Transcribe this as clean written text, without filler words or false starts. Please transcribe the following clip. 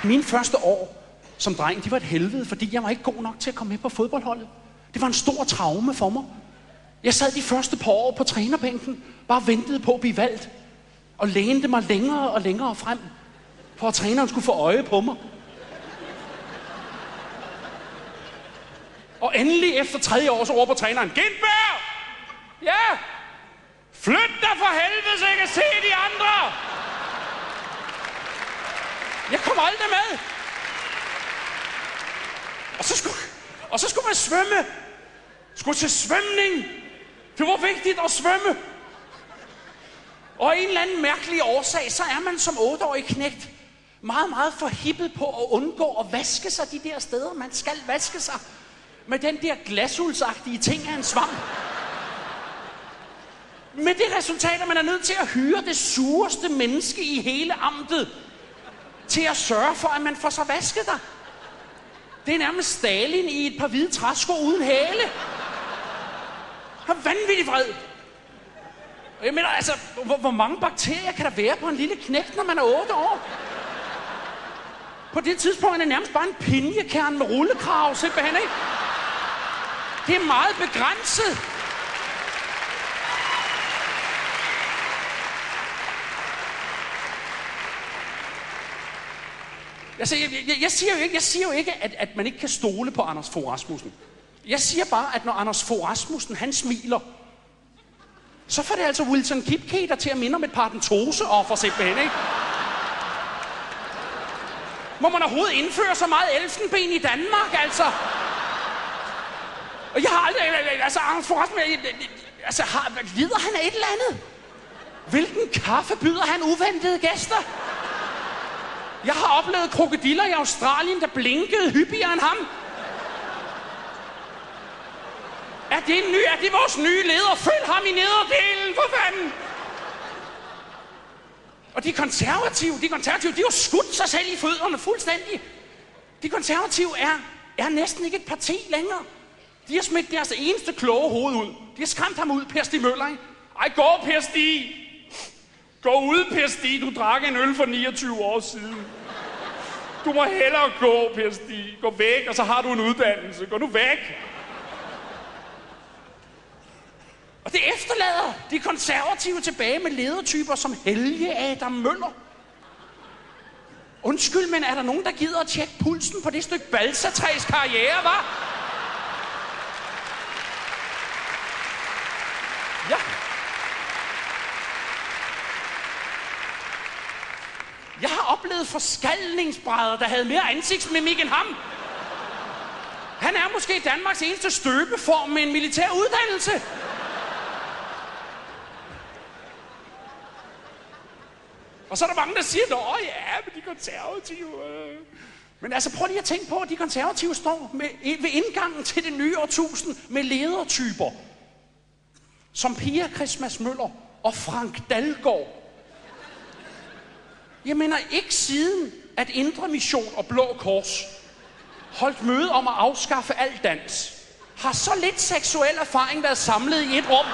Mine første år som dreng, de var et helvede, fordi jeg var ikke god nok til at komme med på fodboldholdet. Det var en stor traume for mig. Jeg sad de første par år på trænerbænken, bare ventede på at blive valgt, og lænede mig længere og længere frem, for at træneren skulle få øje på mig. Og endelig efter 3. år, så råber træneren, Gintberg! Ja! Flyt dig for helvede, så jeg kan se de andre! Jeg kom aldrig med. Og så skulle man svømme. Skulle til svømning. Det var vigtigt at svømme. Og af en eller anden mærkelig årsag, så er man som 8-årig knægt meget, meget forhippet på at undgå at vaske sig de der steder, man skal vaske sig. Med den der glasuldsagtige ting af en svamp. Med det resultat, at man er nødt til at hyre det sureste menneske i hele amtet til at sørge for, at man får sig vasket der. Det er nærmest Stalin i et par hvide træsko uden hæle. Han er vanvittig vred. Jeg mener, altså, hvor mange bakterier kan der være på en lille knægt, når man er 8 år? På det tidspunkt er det nærmest bare en pinjekern med rullekrav, simpelthen, ikke? Det er meget begrænset. Altså, jeg siger jo ikke, at man ikke kan stole på Anders Fogh Rasmussen. Jeg siger bare, at når Anders Fogh Rasmussen, han smiler, så får det altså Wilson Kipketer til at minde om et paradentose-offer simpelthen, ikke? Må man overhovedet indføre så meget elfenben i Danmark, altså? Og jeg har aldrig... Altså, Anders Fogh Rasmussen... Altså, lider han af et eller andet? Hvilken kaffe byder han uventede gæster? Jeg har oplevet krokodiller i Australien, der blinkede hyppigere end ham. Er det vores nye leder? Følg ham i nederdelen, for fanden! Og de konservative, de har jo skudt sig selv i fødderne fuldstændig. De konservative er næsten ikke et parti længere. De har smidt deres eneste kloge hoved ud. De har skræmt ham ud, Per Stig Møller, ikke? Ej, gå, Per Stig! Gå ud, Per Stig. Du drak en øl for 29 år siden. Du må hellere gå, Per Stig. Gå væk, og så har du en uddannelse. Gå nu væk. Og det efterlader de konservative tilbage med ledertyper som Helge Adam Møller. Undskyld, men er der nogen, der gider at tjekke pulsen på det stykke balsatræs karriere, hva'? Ja. Jeg har oplevet forskaldningsbrædder, der havde mere ansigtsmimik end ham. Han er måske Danmarks eneste støbeform med en militær uddannelse. Og så er der mange, der siger, at ja, men de konservative... Men altså, prøv lige at tænke på, at de konservative står ved indgangen til det nye årtusind med ledertyper. Som Pia Christmas Møller og Frank Dalgaard. Jeg mener ikke siden, at Indre Mission og Blå Kors holdt møde om at afskaffe al dans, har så lidt seksuel erfaring været samlet i et rum.